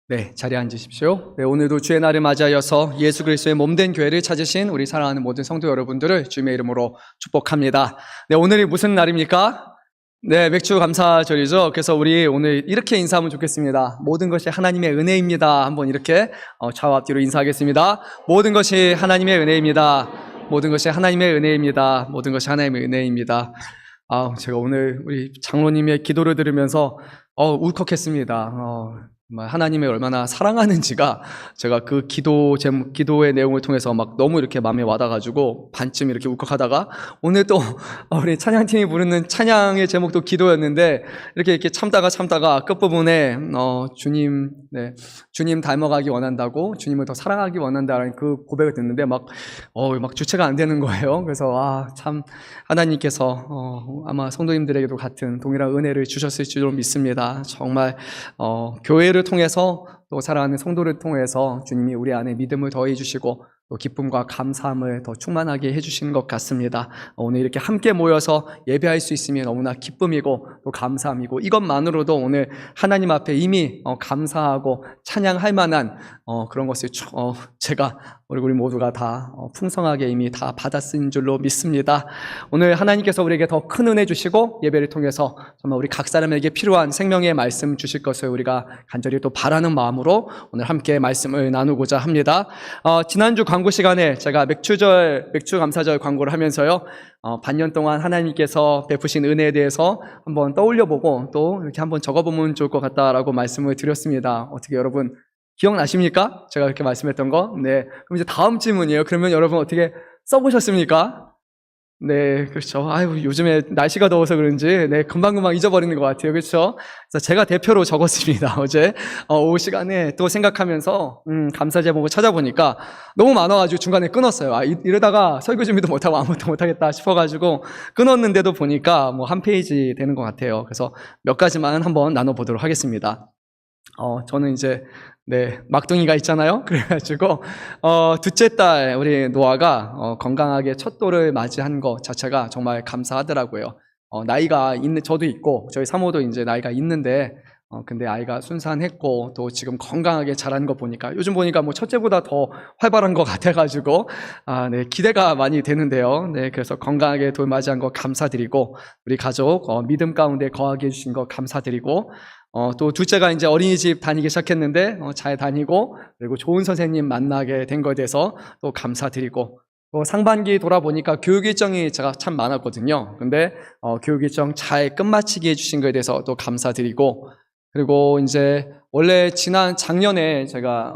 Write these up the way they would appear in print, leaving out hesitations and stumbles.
네, 자리에 앉으십시오. 네, 오늘도 주의 날을 맞이하여서 예수 그리스도의 몸된 교회를 찾으신 우리 사랑하는 모든 성도 여러분들을 주님의 이름으로 축복합니다. 네, 오늘이 무슨 날입니까? 네, 맥주 감사절이죠. 그래서 우리 오늘 이렇게 인사하면 좋겠습니다. 모든 것이 하나님의 은혜입니다. 한번 이렇게 좌우 앞뒤로 인사하겠습니다. 모든 것이 하나님의 은혜입니다. 모든 것이 하나님의 은혜입니다. 모든 것이 하나님의 은혜입니다. 제가 오늘 우리 장로님의 기도를 들으면서 울컥했습니다. 정말 하나님을 얼마나 사랑하는지가 제가 그 기도의 내용을 통해서 막 너무 이렇게 마음에 와닿아가지고 반쯤 이렇게 울컥하다가 오늘 또 우리 찬양팀이 부르는 찬양의 제목도 기도였는데 이렇게 참다가 끝부분에 주님 닮아가기 원한다고, 주님을 더 사랑하기 원한다라는 그 고백을 듣는데 막 주체가 안 되는 거예요. 그래서 참 하나님께서 아마 성도님들에게도 같은 동일한 은혜를 주셨을 줄 믿습니다. 정말 교회를 통해서 또 사랑하는 성도를 통해서 주님이 우리 안에 믿음을 더해 주시고 또 기쁨과 감사함을 더 충만하게 해주시는 것 같습니다. 오늘 이렇게 함께 모여서 예배할 수 있으면 너무나 기쁨이고 또 감사함이고 이것만으로도 오늘 하나님 앞에 이미 감사하고 찬양할 만한 그런 것을 제가 우리 모두가 다 풍성하게 이미 다 받았은 줄로 믿습니다. 오늘 하나님께서 우리에게 더 큰 은혜 주시고 예배를 통해서 정말 우리 각 사람에게 필요한 생명의 말씀 주실 것을 우리가 간절히 또 바라는 마음으로 오늘 함께 말씀을 나누고자 합니다. 지난주 광고 시간에 제가 맥주 감사절 광고를 하면서요, 반년 동안 하나님께서 베푸신 은혜에 대해서 한번 떠올려보고 또 이렇게 한번 적어보면 좋을 것 같다라고 말씀을 드렸습니다. 어떻게 여러분 기억나십니까? 제가 그렇게 말씀했던 거? 네. 그럼 이제 다음 질문이에요. 그러면 여러분 어떻게 써보셨습니까? 네, 그렇죠. 요즘에 날씨가 더워서 그런지, 네, 금방금방 잊어버리는 것 같아요. 그렇죠? 그래서 제가 대표로 적었습니다. 어제, 오후 시간에 또 생각하면서, 감사 제목을 찾아보니까 너무 많아가지고 중간에 끊었어요. 이러다가 설교 준비도 못하고 아무것도 못하겠다 싶어가지고 끊었는데도 보니까 한 페이지 되는 것 같아요. 그래서 몇 가지만 한번 나눠보도록 하겠습니다. 저는 이제, 네, 막둥이가 있잖아요. 그래가지고, 둘째 딸, 우리 노아가, 건강하게 첫 돌을 맞이한 것 자체가 정말 감사하더라고요. 나이가 저도 있고, 저희 사모도 이제 나이가 있는데, 근데 아이가 순산했고, 또 지금 건강하게 자라는 거 보니까, 요즘 보니까 첫째보다 더 활발한 것 같아가지고, 네, 기대가 많이 되는데요. 네, 그래서 건강하게 돌 맞이한 거 감사드리고, 우리 가족, 믿음 가운데 거하게 해주신 거 감사드리고, 또 둘째가 이제 어린이집 다니기 시작했는데 잘 다니고 그리고 좋은 선생님 만나게 된 거에 대해서 또 감사드리고, 또 상반기 돌아보니까 교육 일정이 제가 참 많았거든요. 근데 교육 일정 잘 끝마치게 해주신 거에 대해서 또 감사드리고, 그리고 이제 원래 작년에 제가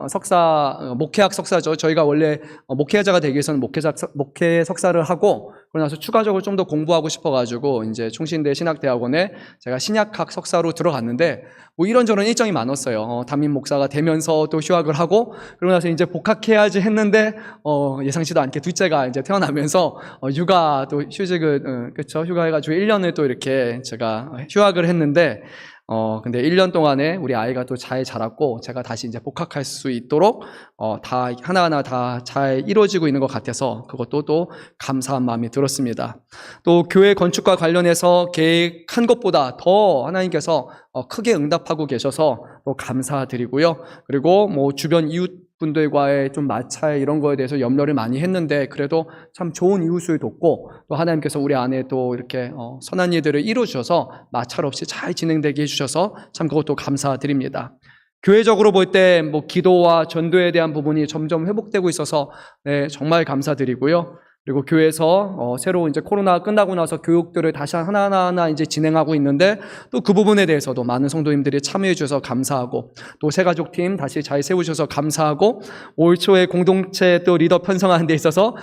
목회학 석사죠. 저희가 원래 목회자가 되기 위해서는 목회 석사를 하고, 그러고 나서 추가적으로 좀 더 공부하고 싶어가지고 이제 충신대 신학대학원에 제가 신약학 석사로 들어갔는데 이런저런 일정이 많았어요. 담임 목사가 되면서 또 휴학을 하고, 그러고 나서 이제 복학해야지 했는데 예상치도 않게 둘째가 이제 태어나면서 휴가 또 휴가해가지고 1년을 또 이렇게 제가 휴학을 했는데. 근데 1년 동안에 우리 아이가 또 잘 자랐고, 제가 다시 이제 복학할 수 있도록, 다, 하나하나 다 잘 이루어지고 있는 것 같아서 그것도 또 감사한 마음이 들었습니다. 또 교회 건축과 관련해서 계획한 것보다 더 하나님께서 크게 응답하고 계셔서 또 감사드리고요. 그리고 주변 이웃분들과의 좀 마찰 이런 거에 대해서 염려를 많이 했는데 그래도 참 좋은 이웃을 돕고, 또 하나님께서 우리 안에 또 이렇게 선한 일들을 이루어주셔서 마찰 없이 잘 진행되게 해주셔서 참 그것도 감사드립니다. 교회적으로 볼 때 기도와 전도에 대한 부분이 점점 회복되고 있어서 네, 정말 감사드리고요. 그리고 교회에서 새로 이제 코로나 끝나고 나서 교육들을 다시 하나하나 이제 진행하고 있는데 또 그 부분에 대해서도 많은 성도님들이 참여해 주셔서 감사하고, 또 새가족팀 다시 잘 세우셔서 감사하고, 올 초에 공동체 또 리더 편성하는 데 있어서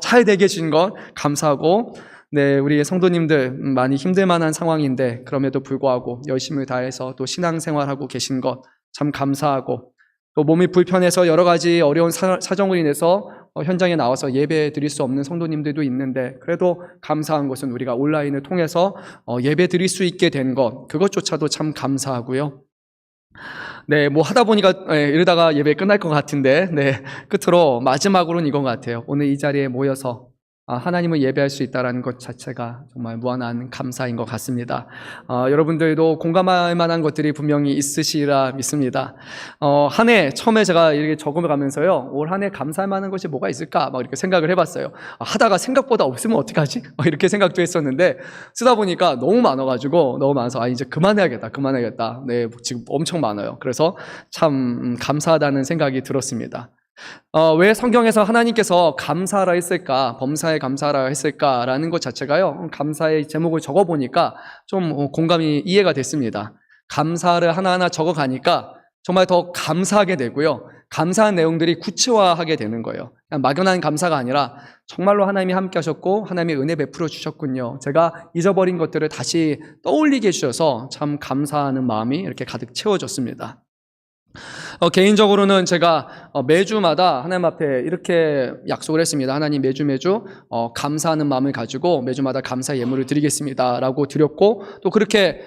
잘 되게 해주신 것 감사하고, 네, 우리 성도님들 많이 힘들 만한 상황인데 그럼에도 불구하고 열심을 다해서 또 신앙생활하고 계신 것 참 감사하고, 또 몸이 불편해서 여러 가지 어려운 사정으로 인해서 현장에 나와서 예배 드릴 수 없는 성도님들도 있는데 그래도 감사한 것은 우리가 온라인을 통해서 예배 드릴 수 있게 된 것, 그것조차도 참 감사하고요. 네, 하다 보니까 이러다가 예배 끝날 것 같은데, 네, 끝으로 마지막으로는 이건 것 같아요. 오늘 이 자리에 모여서 하나님을 예배할 수 있다는 것 자체가 정말 무한한 감사인 것 같습니다. 여러분들도 공감할 만한 것들이 분명히 있으시리라 믿습니다. 한 해 처음에 제가 이렇게 적음을 가면서요, 올 한 해 감사할 만한 것이 뭐가 있을까 막 이렇게 생각을 해봤어요. 하다가 생각보다 없으면 어떡하지? 이렇게 생각도 했었는데 쓰다 보니까 너무 많아가지고 너무 많아서 이제 그만해야겠다. 네, 지금 엄청 많아요. 그래서 참 감사하다는 생각이 들었습니다. 왜 성경에서 하나님께서 감사하라 했을까, 범사에 감사하라 했을까라는 것 자체가요, 감사의 제목을 적어보니까 좀 공감이 이해가 됐습니다. 감사를 하나하나 적어가니까 정말 더 감사하게 되고요, 감사한 내용들이 구체화하게 되는 거예요. 그냥 막연한 감사가 아니라 정말로 하나님이 함께 하셨고 하나님의 은혜 베풀어 주셨군요, 제가 잊어버린 것들을 다시 떠올리게 해주셔서 참 감사하는 마음이 이렇게 가득 채워졌습니다. 개인적으로는 제가 매주마다 하나님 앞에 이렇게 약속을 했습니다. 하나님, 매주 감사하는 마음을 가지고 매주마다 감사 예물을 드리겠습니다 라고 드렸고, 또 그렇게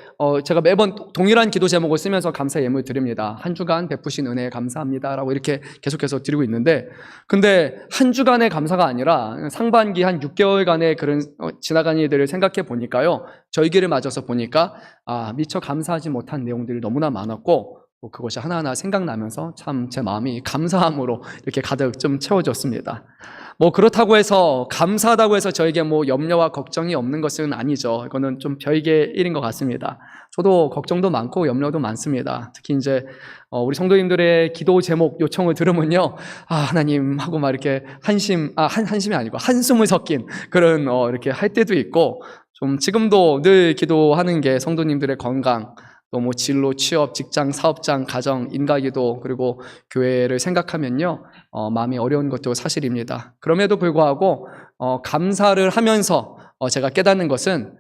제가 매번 동일한 기도 제목을 쓰면서 감사 예물 드립니다. 한 주간 베푸신 은혜에 감사합니다 라고 이렇게 계속해서 드리고 있는데, 근데 한 주간의 감사가 아니라 상반기 한 6개월간의 그런 지나간 일들을 생각해 보니까요, 절기를 맞아서 보니까 미처 감사하지 못한 내용들이 너무나 많았고, 그것이 하나하나 생각나면서 참 제 마음이 감사함으로 이렇게 가득 좀 채워졌습니다. 그렇다고 해서, 감사하다고 해서 저에게 염려와 걱정이 없는 것은 아니죠. 이거는 좀 별개의 일인 것 같습니다. 저도 걱정도 많고 염려도 많습니다. 특히 이제 우리 성도님들의 기도 제목 요청을 들으면요, 하나님 하고 막 이렇게 한심이 아니고 한숨을 섞인 그런 이렇게 할 때도 있고, 좀 지금도 늘 기도하는 게 성도님들의 건강, 또 진로, 취업, 직장, 사업장, 가정, 인가기도, 그리고 교회를 생각하면요, 마음이 어려운 것도 사실입니다. 그럼에도 불구하고 감사를 하면서 제가 깨닫는 것은,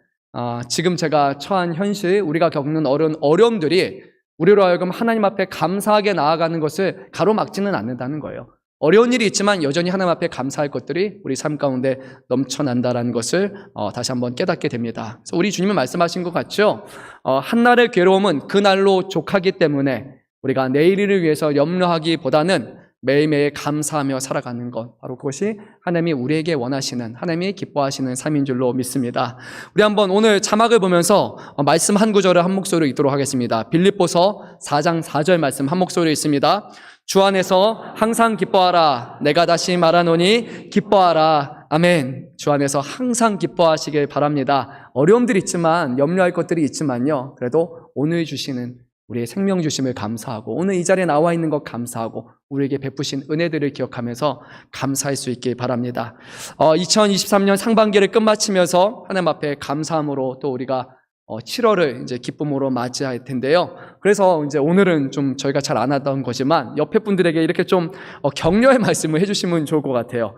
지금 제가 처한 현실, 우리가 겪는 어려움들이 우리로 하여금 하나님 앞에 감사하게 나아가는 것을 가로막지는 않는다는 거예요. 어려운 일이 있지만 여전히 하나님 앞에 감사할 것들이 우리 삶 가운데 넘쳐난다는 것을 다시 한번 깨닫게 됩니다. 그래서 우리 주님은 말씀하신 것 같죠? 한날의 괴로움은 그날로 족하기 때문에 우리가 내일을 위해서 염려하기보다는 매일매일 감사하며 살아가는 것, 바로 그것이 하나님이 우리에게 원하시는, 하나님이 기뻐하시는 삶인 줄로 믿습니다. 우리 한번 오늘 자막을 보면서 말씀 한 구절을 한 목소리로 읽도록 하겠습니다. 빌립보서 4장 4절 말씀 한 목소리로 읽습니다. 주 안에서 항상 기뻐하라. 내가 다시 말하노니 기뻐하라. 아멘. 주 안에서 항상 기뻐하시길 바랍니다. 어려움들이 있지만, 염려할 것들이 있지만요, 그래도 오늘 주시는 우리의 생명 주심을 감사하고, 오늘 이 자리에 나와 있는 것 감사하고, 우리에게 베푸신 은혜들을 기억하면서 감사할 수 있길 바랍니다. 2023년 상반기를 끝마치면서 하나님 앞에 감사함으로 또 우리가 7월을 이제 기쁨으로 맞이할 텐데요. 그래서 이제 오늘은 좀 저희가 잘 안 하던 거지만 옆에 분들에게 이렇게 좀 격려의 말씀을 해주시면 좋을 것 같아요.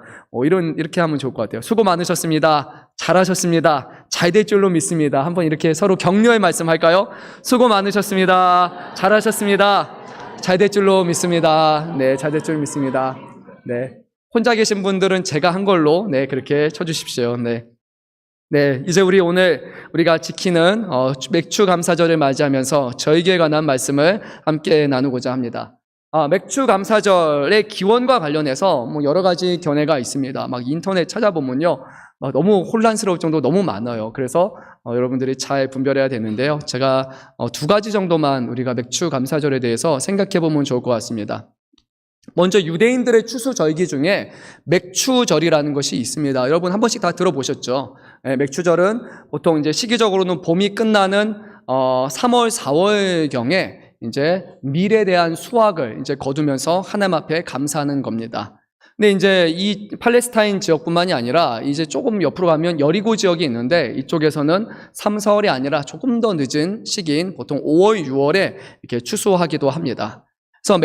이렇게 하면 좋을 것 같아요. 수고 많으셨습니다. 잘하셨습니다. 잘 될 줄로 믿습니다. 한번 이렇게 서로 격려의 말씀 할까요? 수고 많으셨습니다. 잘하셨습니다. 잘 될 줄로 믿습니다. 네, 잘 될 줄 믿습니다. 네, 혼자 계신 분들은 제가 한 걸로 그렇게 쳐주십시오. 네, 이제 오늘 우리가 지키는 맥주 감사절을 맞이하면서 저에게 관한 말씀을 함께 나누고자 합니다. 맥주 감사절의 기원과 관련해서 여러 가지 견해가 있습니다. 막 인터넷 찾아보면요, 너무 혼란스러울 정도 너무 많아요. 그래서 여러분들이 잘 분별해야 되는데요, 제가 2가지 정도만 우리가 맥주 감사절에 대해서 생각해 보면 좋을 것 같습니다. 먼저 유대인들의 추수절기 중에 맥추절이라는 것이 있습니다. 여러분 한 번씩 다 들어보셨죠? 맥추절은 보통 이제 시기적으로는 봄이 끝나는 3월, 4월경에 이제 밀에 대한 수확을 이제 거두면서 하나님 앞에 감사하는 겁니다. 근데 이제 이 팔레스타인 지역뿐만이 아니라 이제 조금 옆으로 가면 여리고 지역이 있는데, 이쪽에서는 3, 4월이 아니라 조금 더 늦은 시기인 보통 5월, 6월에 이렇게 추수하기도 합니다. 그래서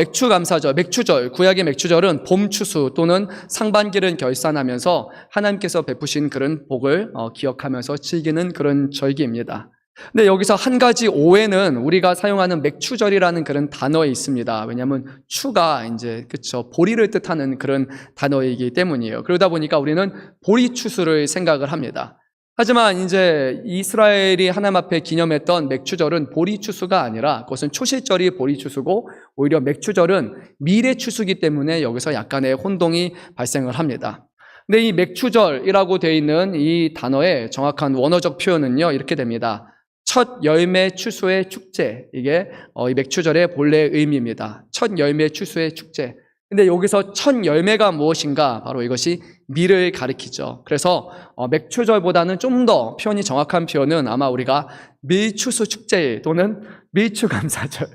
맥추절, 구약의 맥추절은 봄 추수 또는 상반기를 결산하면서 하나님께서 베푸신 그런 복을 기억하면서 즐기는 그런 절기입니다. 근데 여기서 한 가지 오해는 우리가 사용하는 맥추절이라는 그런 단어에 있습니다. 왜냐하면 추가 이제 보리를 뜻하는 그런 단어이기 때문이에요. 그러다 보니까 우리는 보리 추수를 생각을 합니다. 하지만 이제 이스라엘이 하나님 앞에 기념했던 맥추절은 보리 추수가 아니라, 그것은 초실절이 보리 추수고 오히려 맥추절은 밀의 추수이기 때문에 여기서 약간의 혼동이 발생을 합니다. 근데 이 맥추절이라고 되어 있는 이 단어의 정확한 원어적 표현은요, 이렇게 됩니다. 첫 열매 추수의 축제. 이게 이 맥추절의 본래 의미입니다. 첫 열매 추수의 축제. 근데 여기서 첫 열매가 무엇인가? 바로 이것이 밀을 가리키죠. 그래서 맥추절보다는 좀 더 표현이 정확한 표현은 아마 우리가 밀추수 축제일 또는 밀추감사절.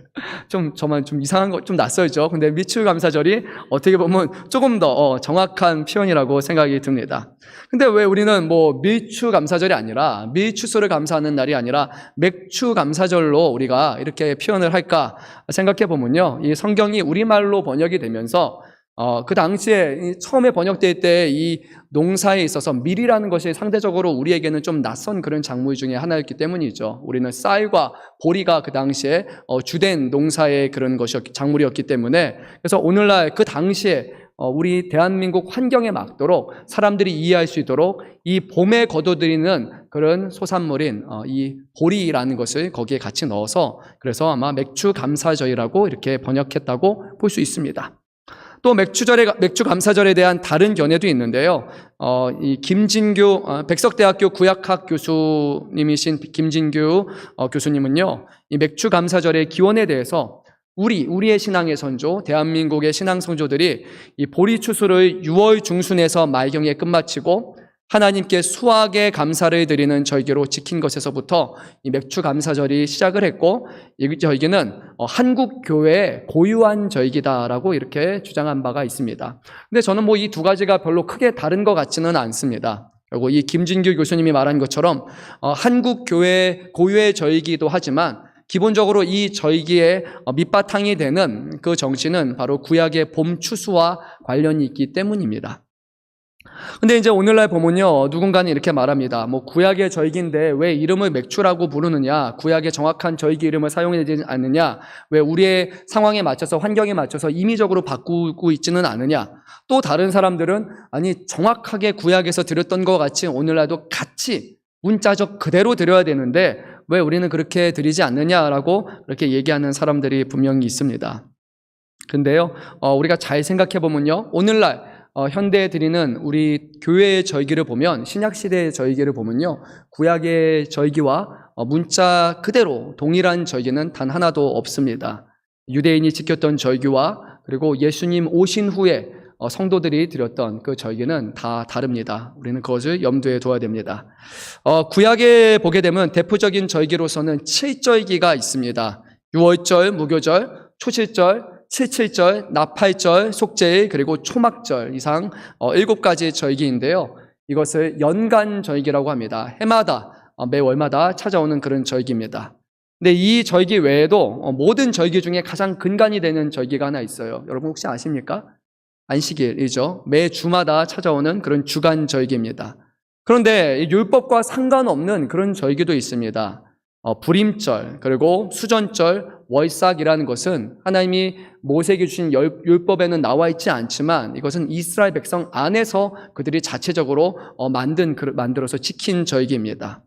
정말 좀 이상한 거, 좀 낯설죠. 근데 밀추감사절이 어떻게 보면 조금 더 정확한 표현이라고 생각이 듭니다. 근데 왜 우리는 뭐 밀추감사절이 아니라 밀추수를 감사하는 날이 아니라 맥추감사절로 우리가 이렇게 표현을 할까 생각해 보면요. 이 성경이 우리말로 번역이 되면서 그 당시에 처음에 번역될 때 이 농사에 있어서 밀이라는 것이 상대적으로 우리에게는 좀 낯선 그런 작물 중에 하나였기 때문이죠. 우리는 쌀과 보리가 그 당시에 주된 농사의 그런 작물이었기 때문에, 그래서 오늘날 그 당시에 우리 대한민국 환경에 맞도록 사람들이 이해할 수 있도록 이 봄에 거둬들이는 그런 소산물인 이 보리라는 것을 거기에 같이 넣어서, 그래서 아마 맥추감사절이라고 이렇게 번역했다고 볼 수 있습니다. 또 맥추감사절에 대한 다른 견해도 있는데요. 이 김진규 백석대학교 구약학 교수님이신 김진규 교수님은요, 이 맥추감사절의 기원에 대해서 우리의 신앙의 선조, 대한민국의 신앙 선조들이 이 보리 추수를 6월 중순에서 말경에 끝마치고 하나님께 수확의 감사를 드리는 절기로 지킨 것에서부터 이 맥추감사절이 시작을 했고, 이 절기는 한국 교회의 고유한 절기다라고 이렇게 주장한 바가 있습니다. 근데 저는 뭐 이 두 가지가 별로 크게 다른 것 같지는 않습니다. 그리고 이 김진규 교수님이 말한 것처럼 한국 교회의 고유의 절기이기도 하지만 기본적으로 이 절기의 밑바탕이 되는 그 정신은 바로 구약의 봄 추수와 관련이 있기 때문입니다. 근데 이제 오늘날 보면요, 누군가는 이렇게 말합니다. 뭐 구약의 절기인데 왜 이름을 맥추라고 부르느냐? 구약의 정확한 절기 이름을 사용하지 않느냐? 왜 우리의 상황에 맞춰서, 환경에 맞춰서 임의적으로 바꾸고 있지는 않느냐? 또 다른 사람들은 아니, 정확하게 구약에서 드렸던 것 같이 오늘날도 같이 문자적 그대로 드려야 되는데 왜 우리는 그렇게 드리지 않느냐라고 그렇게 얘기하는 사람들이 분명히 있습니다. 근데요, 우리가 잘 생각해 보면요, 오늘날 현대에 드리는 우리 교회의 절기를 보면, 신약시대의 절기를 보면요, 구약의 절기와 문자 그대로 동일한 절기는 단 하나도 없습니다. 유대인이 지켰던 절기와 그리고 예수님 오신 후에 성도들이 드렸던 그 절기는 다 다릅니다. 우리는 그것을 염두에 둬야 됩니다. 구약에 보게 되면 대표적인 절기로서는 7절기가 있습니다. 유월절, 무교절, 초실절, 칠칠절, 나팔절, 속죄일, 그리고 초막절 이상 7가지 절기인데요. 이것을 연간절기라고 합니다. 해마다, 매월마다 찾아오는 그런 절기입니다. 근데 이 절기 외에도 모든 절기 중에 가장 근간이 되는 절기가 하나 있어요. 여러분 혹시 아십니까? 안식일이죠. 매 주마다 찾아오는 그런 주간절기입니다. 그런데 율법과 상관없는 그런 절기도 있습니다. 불임절, 그리고 수전절, 월삭이라는 것은 하나님이 모세에게 주신 율법에는 나와 있지 않지만 이것은 이스라엘 백성 안에서 그들이 자체적으로 만들어서 지킨 절기입니다.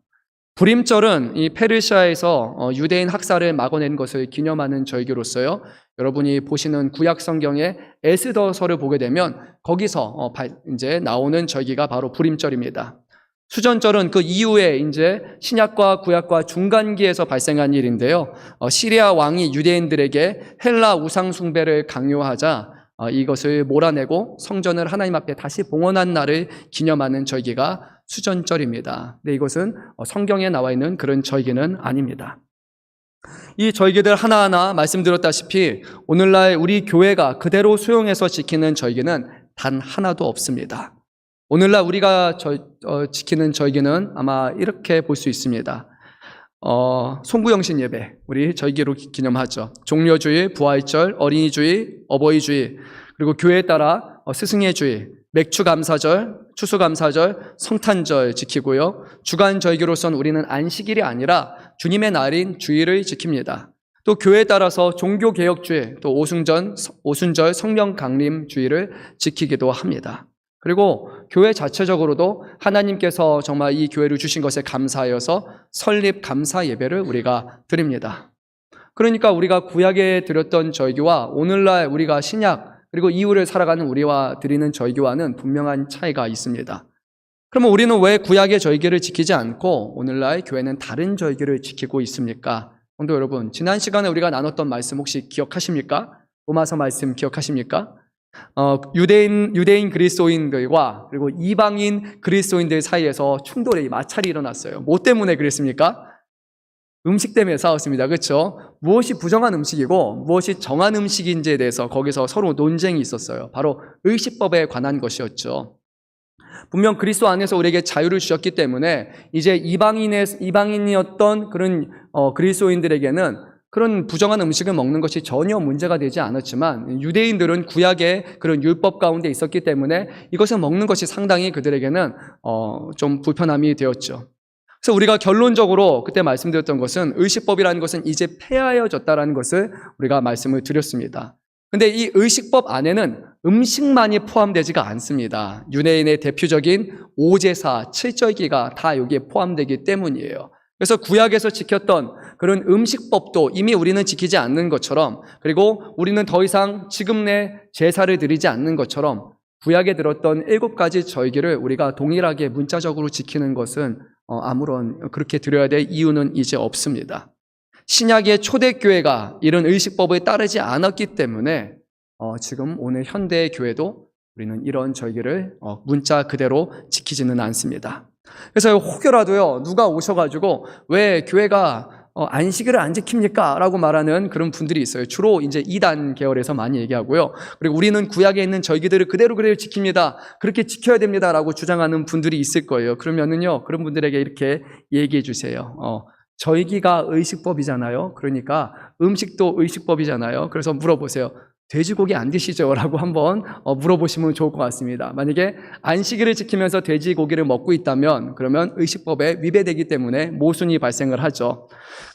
불임절은 이 페르시아에서 유대인 학살을 막아낸 것을 기념하는 절기로서요, 여러분이 보시는 구약 성경의 에스더서를 보게 되면 거기서 이제 나오는 절기가 바로 불임절입니다. 수전절은 그 이후에 이제 신약과 구약과 중간기에서 발생한 일인데요. 시리아 왕이 유대인들에게 헬라 우상 숭배를 강요하자 이것을 몰아내고 성전을 하나님 앞에 다시 봉헌한 날을 기념하는 절기가 수전절입니다. 근데 이것은 성경에 나와 있는 그런 절기는 아닙니다. 이 절기들 하나하나 말씀드렸다시피 오늘날 우리 교회가 그대로 수용해서 지키는 절기는 단 하나도 없습니다. 오늘날 우리가 지키는 절기는 아마 이렇게 볼 수 있습니다. 송구영신 예배, 우리 절기로 기념하죠. 종려주일, 부활절, 어린이주일, 어버이주일, 그리고 교회에 따라 스승의 주일, 맥추감사절, 추수감사절, 성탄절 지키고요. 주간 절기로서는 우리는 안식일이 아니라 주님의 날인 주일을 지킵니다. 또 교회에 따라서 종교개혁주일, 또 오순절 성령강림주일을 지키기도 합니다. 그리고 교회 자체적으로도 하나님께서 정말 이 교회를 주신 것에 감사하여서 설립 감사 예배를 우리가 드립니다. 그러니까 우리가 구약에 드렸던 절기와 오늘날 우리가 신약 그리고 이후를 살아가는 우리와 드리는 절기와는 분명한 차이가 있습니다. 그러면 우리는 왜 구약의 절기를 지키지 않고 오늘날 교회는 다른 절기를 지키고 있습니까? 성도 여러분, 지난 시간에 우리가 나눴던 말씀 혹시 기억하십니까? 로마서 말씀 기억하십니까? 유대인 그리스도인들과 그리고 이방인 그리스도인들 사이에서 충돌이 마찰이 일어났어요. 뭐 때문에 그랬습니까? 음식 때문에 싸웠습니다. 그렇죠? 무엇이 부정한 음식이고 무엇이 정한 음식인지에 대해서 거기서 서로 논쟁이 있었어요. 바로 의식법에 관한 것이었죠. 분명 그리스도 안에서 우리에게 자유를 주셨기 때문에 이제 이방인이었던 그런 그리스도인들에게는 그런 부정한 음식을 먹는 것이 전혀 문제가 되지 않았지만 유대인들은 구약의 그런 율법 가운데 있었기 때문에 이것을 먹는 것이 상당히 그들에게는 좀 불편함이 되었죠. 그래서 우리가 결론적으로 그때 말씀드렸던 것은 의식법이라는 것은 이제 폐하여졌다라는 것을 우리가 말씀을 드렸습니다. 근데 이 의식법 안에는 음식만이 포함되지가 않습니다. 유대인의 대표적인 오제사, 칠절기가 다 여기에 포함되기 때문이에요. 그래서 구약에서 지켰던 그런 음식법도 이미 우리는 지키지 않는 것처럼, 그리고 우리는 더 이상 지금 내 제사를 드리지 않는 것처럼 구약에 들었던 7가지 절기를 우리가 동일하게 문자적으로 지키는 것은 아무런 그렇게 드려야 될 이유는 이제 없습니다. 신약의 초대교회가 이런 의식법을 따르지 않았기 때문에 지금 오늘 현대의 교회도 우리는 이런 절기를 문자 그대로 지키지는 않습니다. 그래서 혹여라도요, 누가 오셔가지고 왜 교회가 안식일을 안 지킵니까? 라고 말하는 그런 분들이 있어요. 주로 이제 이단 계열에서 많이 얘기하고요. 그리고 우리는 구약에 있는 절기들을 그대로 지킵니다. 그렇게 지켜야 됩니다. 라고 주장하는 분들이 있을 거예요. 그러면은요, 그런 분들에게 이렇게 얘기해 주세요. 절기가 의식법이잖아요. 그러니까 음식도 의식법이잖아요. 그래서 물어보세요. 돼지고기 안 드시죠? 라고 한번 물어보시면 좋을 것 같습니다. 만약에 안식일을 지키면서 돼지고기를 먹고 있다면 그러면 의식법에 위배되기 때문에 모순이 발생을 하죠.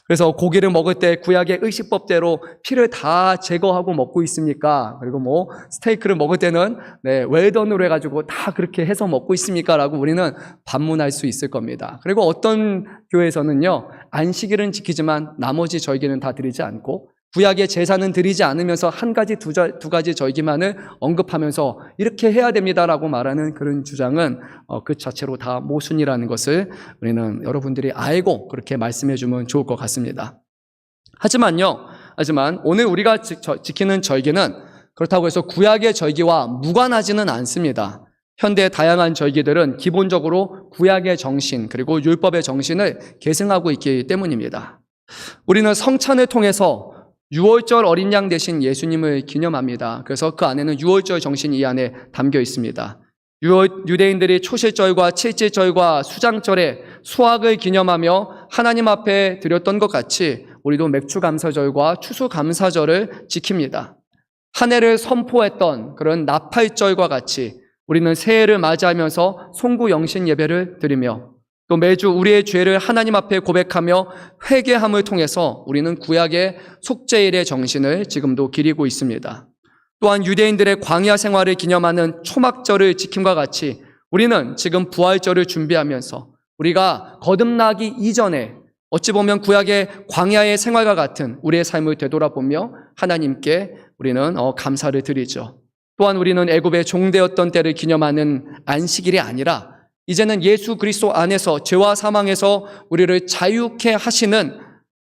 그래서 고기를 먹을 때 구약의 의식법대로 피를 다 제거하고 먹고 있습니까? 그리고 뭐 스테이크를 먹을 때는 웰던으로 해가지고 다 그렇게 해서 먹고 있습니까? 라고 우리는 반문할 수 있을 겁니다. 그리고 어떤 교회에서는요, 안식일은 지키지만 나머지 절기는 다 드리지 않고 구약의 제사는 드리지 않으면서 한 가지, 두 가지 절기만을 언급하면서 이렇게 해야 됩니다라고 말하는 그런 주장은 그 자체로 다 모순이라는 것을 우리는 여러분들이 알고 그렇게 말씀해 주면 좋을 것 같습니다. 하지만 오늘 우리가 지키는 절기는 그렇다고 해서 구약의 절기와 무관하지는 않습니다. 현대의 다양한 절기들은 기본적으로 구약의 정신 그리고 율법의 정신을 계승하고 있기 때문입니다. 우리는 성찬을 통해서 유월절 어린 양 대신 예수님을 기념합니다. 그래서 그 안에는 유월절 정신이 이 안에 담겨 있습니다. 유대인들이 초실절과 칠칠절과 수장절에 수확을 기념하며 하나님 앞에 드렸던 것 같이 우리도 맥주감사절과 추수감사절을 지킵니다. 한 해를 선포했던 그런 나팔절과 같이 우리는 새해를 맞이하면서 송구영신 예배를 드리며 또 매주 우리의 죄를 하나님 앞에 고백하며 회개함을 통해서 우리는 구약의 속죄일의 정신을 지금도 기리고 있습니다. 또한 유대인들의 광야 생활을 기념하는 초막절을 지킴과 같이 우리는 지금 부활절을 준비하면서 우리가 거듭나기 이전에 어찌 보면 구약의 광야의 생활과 같은 우리의 삶을 되돌아보며 하나님께 우리는 감사를 드리죠. 또한 우리는 애굽의 종되었던 때를 기념하는 안식일이 아니라 이제는 예수 그리스도 안에서 죄와 사망에서 우리를 자유케 하시는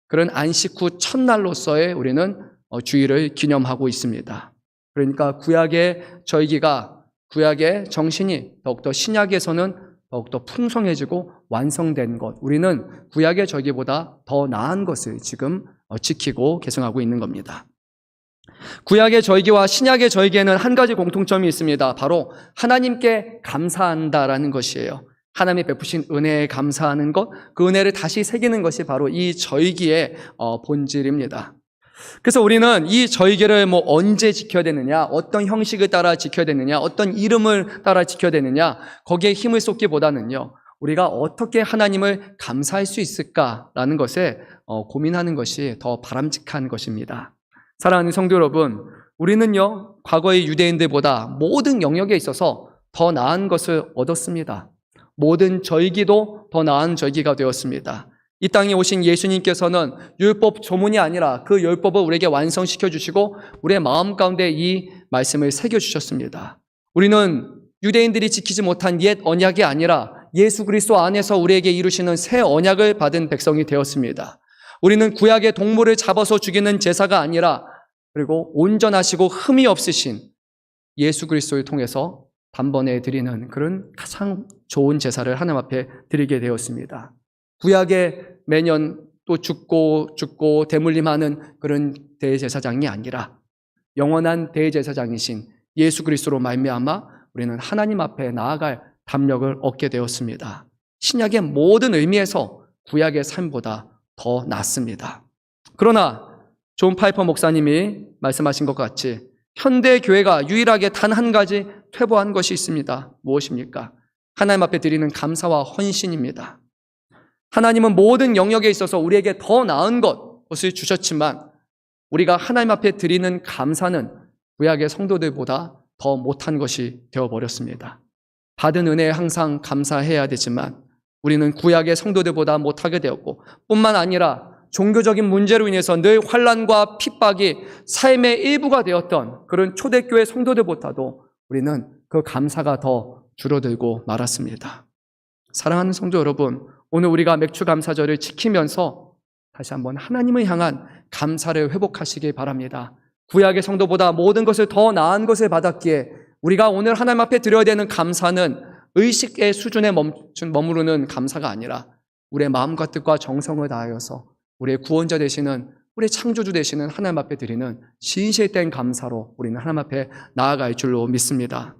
그런 안식 후 첫날로서의 우리는 주일을 기념하고 있습니다. 그러니까 구약의 절기가, 구약의 정신이 더욱더 신약에서는 더욱더 풍성해지고 완성된 것, 우리는 구약의 절기보다 더 나은 것을 지금 지키고 계승하고 있는 겁니다. 구약의 절기와 신약의 절기에는 한 가지 공통점이 있습니다. 바로 하나님께 감사한다라는 것이에요. 하나님이 베푸신 은혜에 감사하는 것, 그 은혜를 다시 새기는 것이 바로 이 절기의 본질입니다. 그래서 우리는 이 절기를 언제 지켜야 되느냐, 어떤 형식을 따라 지켜야 되느냐, 어떤 이름을 따라 지켜야 되느냐, 거기에 힘을 쏟기보다는요, 우리가 어떻게 하나님을 감사할 수 있을까라는 것에 고민하는 것이 더 바람직한 것입니다. 사랑하는 성도 여러분, 우리는요, 과거의 유대인들보다 모든 영역에 있어서 더 나은 것을 얻었습니다. 모든 절기도 더 나은 절기가 되었습니다. 이 땅에 오신 예수님께서는 율법 조문이 아니라 그 율법을 우리에게 완성시켜 주시고 우리의 마음 가운데 이 말씀을 새겨주셨습니다. 우리는 유대인들이 지키지 못한 옛 언약이 아니라 예수 그리스도 안에서 우리에게 이루시는 새 언약을 받은 백성이 되었습니다. 우리는 구약의 동물을 잡아서 죽이는 제사가 아니라 그리고 온전하시고 흠이 없으신 예수 그리스도를 통해서 단번에 드리는 그런 가장 좋은 제사를 하나님 앞에 드리게 되었습니다. 구약에 매년 또 죽고 대물림하는 그런 대제사장이 아니라 영원한 대제사장이신 예수 그리스도로 말미암아 우리는 하나님 앞에 나아갈 담력을 얻게 되었습니다. 신약의 모든 의미에서 구약의 삶보다 더 낫습니다. 그러나 존 파이퍼 목사님이 말씀하신 것 같이 현대 교회가 유일하게 단 한 가지 퇴보한 것이 있습니다. 무엇입니까? 하나님 앞에 드리는 감사와 헌신입니다. 하나님은 모든 영역에 있어서 우리에게 더 나은 것을 주셨지만 우리가 하나님 앞에 드리는 감사는 구약의 성도들보다 더 못한 것이 되어버렸습니다. 받은 은혜에 항상 감사해야 되지만 우리는 구약의 성도들보다 못하게 되었고 뿐만 아니라 종교적인 문제로 인해서 늘 환난과 핍박이 삶의 일부가 되었던 그런 초대교회 성도들보다도 우리는 그 감사가 더 줄어들고 말았습니다. 사랑하는 성도 여러분, 오늘 우리가 맥주감사절을 지키면서 다시 한번 하나님을 향한 감사를 회복하시길 바랍니다. 구약의 성도보다 모든 것을 더 나은 것을 받았기에 우리가 오늘 하나님 앞에 드려야 되는 감사는 의식의 수준에 머무르는 감사가 아니라 우리의 마음과 뜻과 정성을 다하여서 우리의 구원자 되시는 우리의 창조주 되시는 하나님 앞에 드리는 진실된 감사로 우리는 하나님 앞에 나아갈 줄로 믿습니다.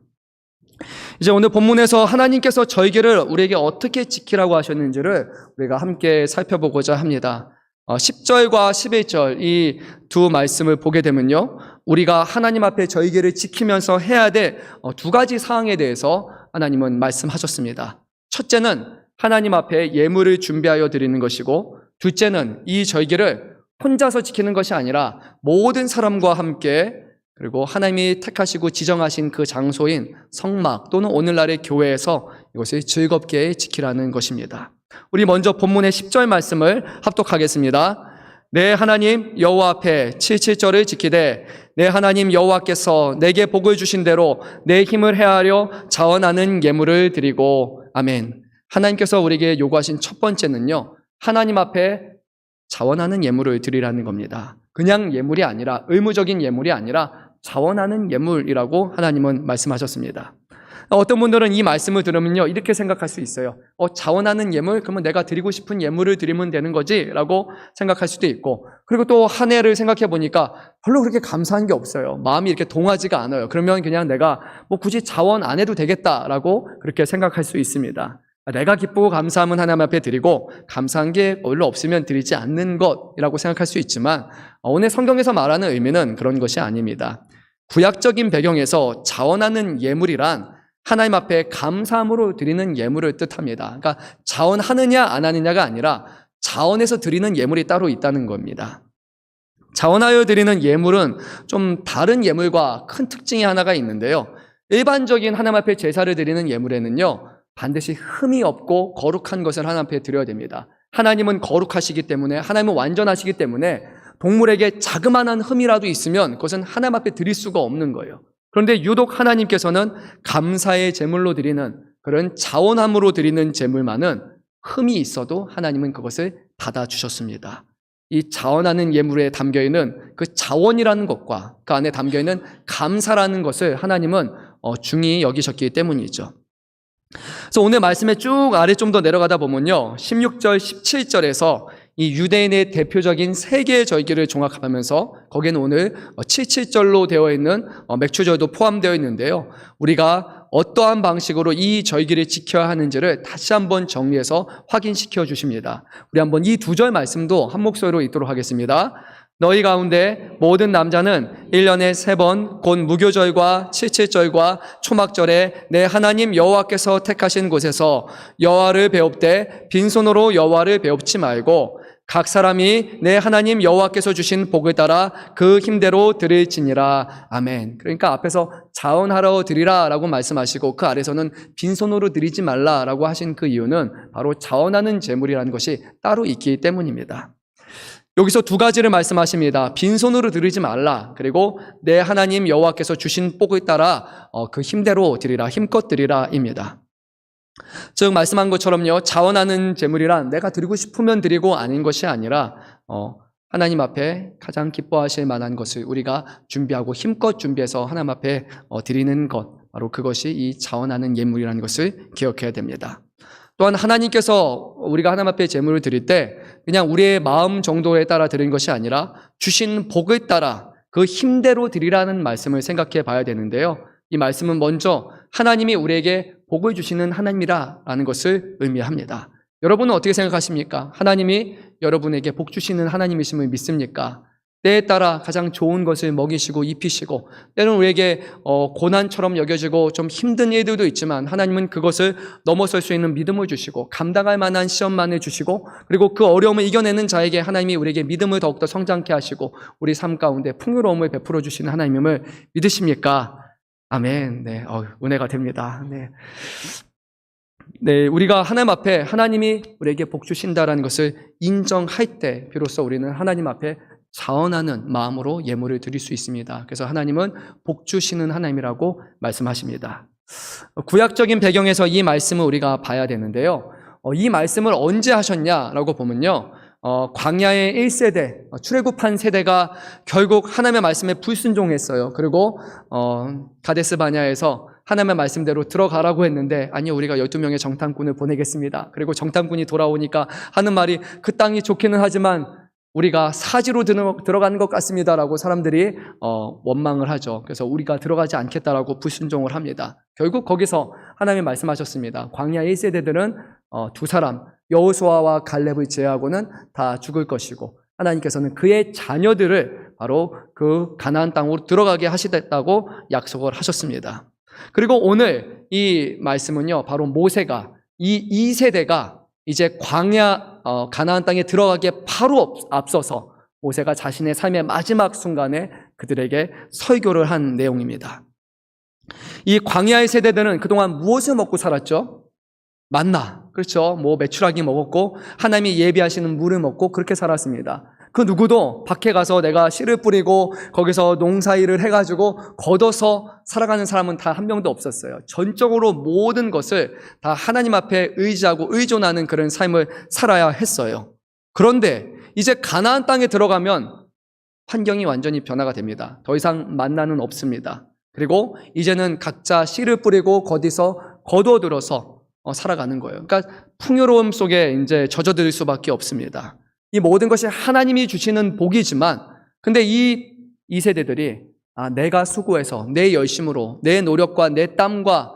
이제 오늘 본문에서 하나님께서 저희를 우리에게 어떻게 지키라고 하셨는지를 우리가 함께 살펴보고자 합니다. 10절과 11절 이 두 말씀을 보게 되면요, 우리가 하나님 앞에 저희를 지키면서 해야 될 두 가지 사항에 대해서 하나님은 말씀하셨습니다. 첫째는 하나님 앞에 예물을 준비하여 드리는 것이고, 둘째는 이 절기를 혼자서 지키는 것이 아니라 모든 사람과 함께, 그리고 하나님이 택하시고 지정하신 그 장소인 성막 또는 오늘날의 교회에서 이것을 즐겁게 지키라는 것입니다. 우리 먼저 본문의 10절 말씀을 합독하겠습니다. 내 하나님 여호와 앞에 77절을 지키되 내 하나님 여호와께서 내게 복을 주신 대로 내 힘을 헤아려 자원하는 예물을 드리고. 아멘. 하나님께서 우리에게 요구하신 첫 번째는요, 하나님 앞에 자원하는 예물을 드리라는 겁니다. 그냥 예물이 아니라, 의무적인 예물이 아니라 자원하는 예물이라고 하나님은 말씀하셨습니다. 어떤 분들은 이 말씀을 들으면요, 이렇게 생각할 수 있어요. 자원하는 예물? 그러면 내가 드리고 싶은 예물을 드리면 되는 거지? 라고 생각할 수도 있고, 그리고 또 한 해를 생각해 보니까 별로 그렇게 감사한 게 없어요. 마음이 이렇게 동하지가 않아요. 그러면 그냥 내가 굳이 자원 안 해도 되겠다라고 그렇게 생각할 수 있습니다. 내가 기쁘고 감사함은 하나님 앞에 드리고 감사한 게 별로 없으면 드리지 않는 것이라고 생각할 수 있지만, 오늘 성경에서 말하는 의미는 그런 것이 아닙니다. 구약적인 배경에서 자원하는 예물이란 하나님 앞에 감사함으로 드리는 예물을 뜻합니다. 그러니까 자원하느냐 안 하느냐가 아니라 자원해서 드리는 예물이 따로 있다는 겁니다. 자원하여 드리는 예물은 좀 다른 예물과 큰 특징이 하나가 있는데요, 일반적인 하나님 앞에 제사를 드리는 예물에는요, 반드시 흠이 없고 거룩한 것을 하나님 앞에 드려야 됩니다. 하나님은 거룩하시기 때문에, 하나님은 완전하시기 때문에 동물에게 자그마한 흠이라도 있으면 그것은 하나님 앞에 드릴 수가 없는 거예요. 그런데 유독 하나님께서는 감사의 제물로 드리는, 그런 자원함으로 드리는 제물만은 흠이 있어도 하나님은 그것을 받아주셨습니다. 이 자원하는 예물에 담겨있는 그 자원이라는 것과 그 안에 담겨있는 감사라는 것을 하나님은 중히 여기셨기 때문이죠. 그래서 오늘 말씀에 쭉 아래 좀 더 내려가다 보면요, 16절, 17절에서 이 유대인의 대표적인 세 개의 절기를 종합하면서 거기에는 오늘 77절로 되어 있는 맥추절도 포함되어 있는데요, 우리가 어떠한 방식으로 이 절기를 지켜야 하는지를 다시 한번 정리해서 확인시켜 주십니다. 우리 한번 이 두 절 말씀도 한 목소리로 읽도록 하겠습니다. 너희 가운데 모든 남자는 1년에 3번 곧 무교절과 칠칠절과 초막절에 내 하나님 여호와께서 택하신 곳에서 여호와를 배웁되 빈손으로 여호와를 배웁지 말고 각 사람이 내 하나님 여호와께서 주신 복을 따라 그 힘대로 드릴지니라. 아멘. 그러니까 앞에서 자원하러 드리라 라고 말씀하시고 그 아래서는 빈손으로 드리지 말라 라고 하신 그 이유는 바로 자원하는 제물이라는 것이 따로 있기 때문입니다. 여기서 두 가지를 말씀하십니다. 빈손으로 드리지 말라. 그리고 내 하나님 여호와께서 주신 복을 따라 그 힘대로 드리라, 힘껏 드리라입니다. 즉 말씀한 것처럼요, 자원하는 제물이란 내가 드리고 싶으면 드리고 아닌 것이 아니라 하나님 앞에 가장 기뻐하실 만한 것을 우리가 준비하고 힘껏 준비해서 하나님 앞에 드리는 것, 바로 그것이 이 자원하는 예물이라는 것을 기억해야 됩니다. 또한 하나님께서 우리가 하나님 앞에 제물을 드릴 때 그냥 우리의 마음 정도에 따라 드리는 것이 아니라 주신 복을 따라 그 힘대로 드리라는 말씀을 생각해 봐야 되는데요. 이 말씀은 먼저 하나님이 우리에게 복을 주시는 하나님이라는 것을 의미합니다. 여러분은 어떻게 생각하십니까? 하나님이 여러분에게 복 주시는 하나님이심을 믿습니까? 때에 따라 가장 좋은 것을 먹이시고 입히시고, 때로는 우리에게 고난처럼 여겨지고 좀 힘든 일들도 있지만 하나님은 그것을 넘어설 수 있는 믿음을 주시고 감당할 만한 시험만을 주시고, 그리고 그 어려움을 이겨내는 자에게 하나님이 우리에게 믿음을 더욱더 성장케 하시고 우리 삶 가운데 풍요로움을 베풀어 주시는 하나님임을 믿으십니까? 아멘. 네, 은혜가 됩니다. 네, 우리가 하나님 앞에 하나님이 우리에게 복 주신다라는 것을 인정할 때 비로소 우리는 하나님 앞에 자원하는 마음으로 예물을 드릴 수 있습니다. 그래서 하나님은 복 주시는 하나님이라고 말씀하십니다. 구약적인 배경에서 이 말씀을 우리가 봐야 되는데요. 이 말씀을 언제 하셨냐라고 보면요, 광야의 1세대, 출애굽한 세대가 결국 하나님의 말씀에 불순종했어요. 그리고 가데스 바냐에서 하나님의 말씀대로 들어가라고 했는데, 아니요, 우리가 12명의 정탐꾼을 보내겠습니다. 그리고 정탐꾼이 돌아오니까 하는 말이 그 땅이 좋기는 하지만 우리가 사지로 들어가는 것 같습니다라고 사람들이 원망을 하죠. 그래서 우리가 들어가지 않겠다라고 불순종을 합니다. 결국 거기서 하나님이 말씀하셨습니다. 광야 1세대들은 두 사람, 여호수아와 갈렙을 제외하고는 다 죽을 것이고, 하나님께서는 그의 자녀들을 바로 그 가나안 땅으로 들어가게 하시겠다고 약속을 하셨습니다. 그리고 오늘 이 말씀은요, 바로 모세가 이 세대가 이제 광야 가나안 땅에 들어가기에 바로 앞서서 모세가 자신의 삶의 마지막 순간에 그들에게 설교를 한 내용입니다. 이 광야의 세대들은 그동안 무엇을 먹고 살았죠? 만나, 그렇죠? 메추라기 먹었고 하나님이 예비하시는 물을 먹고 그렇게 살았습니다. 그 누구도 밖에 가서 내가 씨를 뿌리고 거기서 농사일을 해가지고 걷어서 살아가는 사람은 다 한 명도 없었어요. 전적으로 모든 것을 다 하나님 앞에 의지하고 의존하는 그런 삶을 살아야 했어요. 그런데 이제 가나안 땅에 들어가면 환경이 완전히 변화가 됩니다. 더 이상 만나는 없습니다. 그리고 이제는 각자 씨를 뿌리고 거기서 거두어들어서 살아가는 거예요. 그러니까 풍요로움 속에 이제 젖어들 수밖에 없습니다. 이 모든 것이 하나님이 주시는 복이지만, 근데 이 세대들이 내가 수고해서 내 열심으로 내 노력과 내 땀과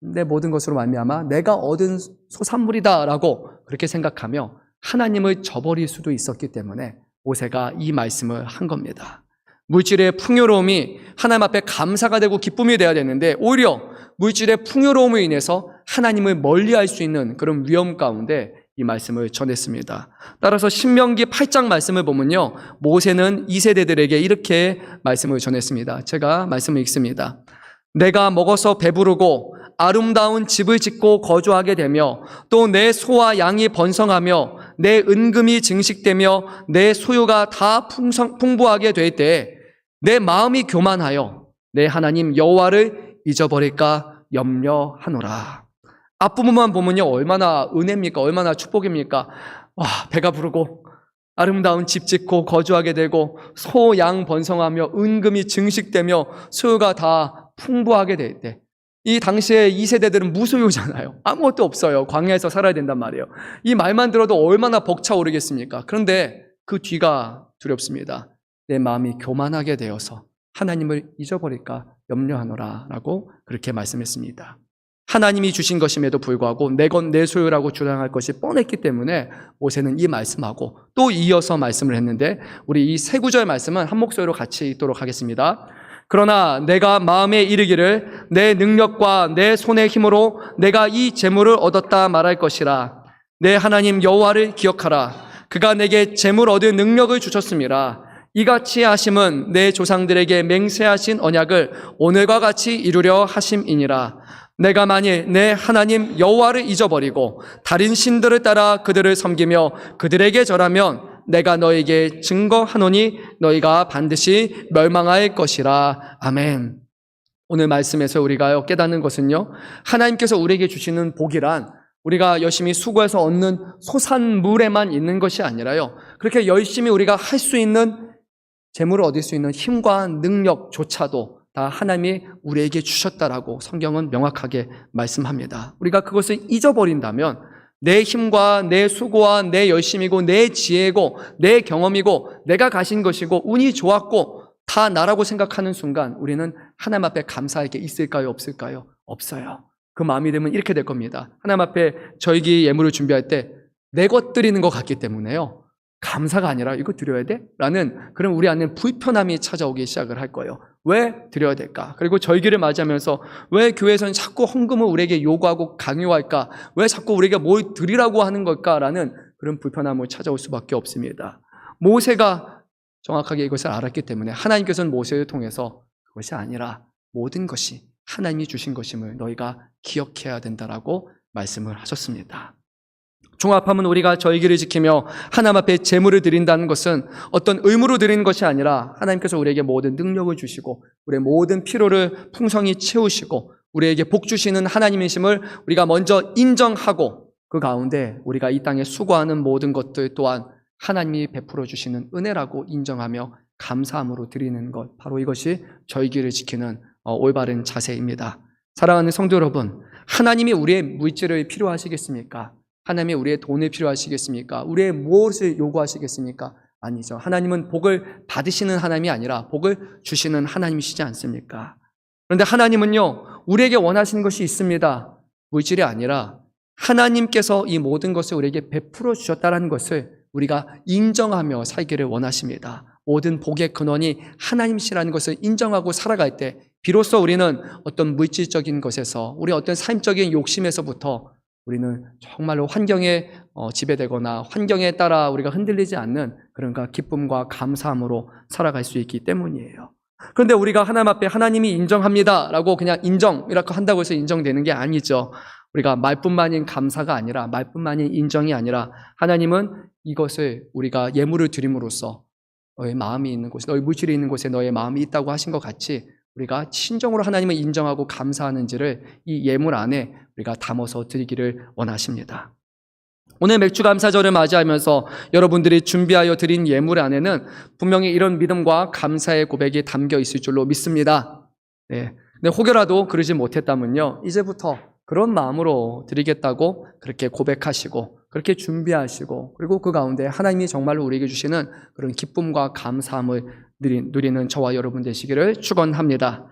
내 모든 것으로 말미암아 내가 얻은 소산물이다라고 그렇게 생각하며 하나님을 저버릴 수도 있었기 때문에 모세가 이 말씀을 한 겁니다. 물질의 풍요로움이 하나님 앞에 감사가 되고 기쁨이 되어야 되는데 오히려 물질의 풍요로움으로 인해서 하나님을 멀리할 수 있는 그런 위험 가운데 이 말씀을 전했습니다. 따라서 신명기 8장 말씀을 보면요, 모세는 이 세대들에게 이렇게 말씀을 전했습니다. 제가 말씀을 읽습니다. 내가 먹어서 배부르고 아름다운 집을 짓고 거주하게 되며 또 내 소와 양이 번성하며 내 은금이 증식되며 내 소유가 다 풍부하게 될 때에 내 마음이 교만하여 내 하나님 여호와를 잊어버릴까 염려하노라. 앞부분만 보면요, 얼마나 은혜입니까? 얼마나 축복입니까? 배가 부르고 아름다운 집 짓고 거주하게 되고 소, 양 번성하며 은금이 증식되며 소유가 다 풍부하게 될 때, 이 당시에 이 세대들은 무소유잖아요. 아무것도 없어요. 광야에서 살아야 된단 말이에요. 이 말만 들어도 얼마나 벅차오르겠습니까? 그런데 그 뒤가 두렵습니다. 내 마음이 교만하게 되어서 하나님을 잊어버릴까 염려하노라 라고 그렇게 말씀했습니다. 하나님이 주신 것임에도 불구하고 내 건 내 소유라고 주장할 것이 뻔했기 때문에 모세는 이 말씀하고 또 이어서 말씀을 했는데, 우리 이 세 구절 말씀은 한 목소리로 같이 읽도록 하겠습니다. 그러나 내가 마음에 이르기를 내 능력과 내 손의 힘으로 내가 이 재물을 얻었다 말할 것이라. 내 하나님 여호와를 기억하라. 그가 내게 재물 얻을 능력을 주셨음이라. 이같이 하심은 내 조상들에게 맹세하신 언약을 오늘과 같이 이루려 하심이니라. 내가 만일 내 하나님 여호와를 잊어버리고 다른 신들을 따라 그들을 섬기며 그들에게 절하면 내가 너에게 증거하노니 너희가 반드시 멸망할 것이라. 아멘. 오늘 말씀에서 우리가 깨닫는 것은요, 하나님께서 우리에게 주시는 복이란 우리가 열심히 수고해서 얻는 소산물에만 있는 것이 아니라요, 그렇게 열심히 우리가 할 수 있는, 재물을 얻을 수 있는 힘과 능력조차도 다 하나님이 우리에게 주셨다라고 성경은 명확하게 말씀합니다. 우리가 그것을 잊어버린다면 내 힘과 내 수고와 내 열심이고 내 지혜고 내 경험이고 내가 가진 것이고 운이 좋았고 다 나라고 생각하는 순간 우리는 하나님 앞에 감사할 게 있을까요? 없을까요? 없어요. 그 마음이 되면 이렇게 될 겁니다. 하나님 앞에 절기 예물을 준비할 때 내 것 드리는 것 같기 때문에요, 감사가 아니라 이거 드려야 돼? 라는 그런 우리 안에 불편함이 찾아오기 시작을 할 거예요. 왜 드려야 될까? 그리고 절기를 맞이하면서 왜 교회에서는 자꾸 헌금을 우리에게 요구하고 강요할까? 왜 자꾸 우리에게 뭘 드리라고 하는 걸까? 라는 그런 불편함을 찾아올 수밖에 없습니다. 모세가 정확하게 이것을 알았기 때문에 하나님께서는 모세를 통해서 그것이 아니라 모든 것이 하나님이 주신 것임을 너희가 기억해야 된다라고 말씀을 하셨습니다. 종합하면 우리가 절기를 지키며 하나님 앞에 제물을 드린다는 것은 어떤 의무로 드리는 것이 아니라 하나님께서 우리에게 모든 능력을 주시고 우리의 모든 필요를 풍성히 채우시고 우리에게 복 주시는 하나님이심을 우리가 먼저 인정하고 그 가운데 우리가 이 땅에 수고하는 모든 것들 또한 하나님이 베풀어 주시는 은혜라고 인정하며 감사함으로 드리는 것, 바로 이것이 절기를 지키는 올바른 자세입니다. 사랑하는 성도 여러분, 하나님이 우리의 물질을 필요하시겠습니까? 하나님이 우리의 돈을 필요하시겠습니까? 우리의 무엇을 요구하시겠습니까? 아니죠. 하나님은 복을 받으시는 하나님이 아니라 복을 주시는 하나님이시지 않습니까? 그런데 하나님은요, 우리에게 원하시는 것이 있습니다. 물질이 아니라 하나님께서 이 모든 것을 우리에게 베풀어 주셨다는 것을 우리가 인정하며 살기를 원하십니다. 모든 복의 근원이 하나님이시라는 것을 인정하고 살아갈 때 비로소 우리는 어떤 물질적인 것에서, 우리 어떤 삶적인 욕심에서부터 우리는 정말로 환경에 지배되거나 환경에 따라 우리가 흔들리지 않는 그런 기쁨과 감사함으로 살아갈 수 있기 때문이에요. 그런데 우리가 하나님 앞에 하나님이 인정합니다 라고 그냥 인정이라고 한다고 해서 인정되는 게 아니죠. 우리가 말뿐만인 감사가 아니라, 말뿐만인 인정이 아니라 하나님은 이것을 우리가 예물을 드림으로써 너의 마음이 있는 곳에, 너의 물질이 있는 곳에 너의 마음이 있다고 하신 것 같이 우리가 진정으로 하나님을 인정하고 감사하는지를 이 예물 안에 우리가 담아서 드리기를 원하십니다. 오늘 맥주감사절을 맞이하면서 여러분들이 준비하여 드린 예물 안에는 분명히 이런 믿음과 감사의 고백이 담겨 있을 줄로 믿습니다. 네. 근데 혹여라도 그러지 못했다면요, 이제부터 그런 마음으로 드리겠다고 그렇게 고백하시고 그렇게 준비하시고, 그리고 그 가운데 하나님이 정말로 우리에게 주시는 그런 기쁨과 감사함을 누리는 저와 여러분 되시기를 축원합니다.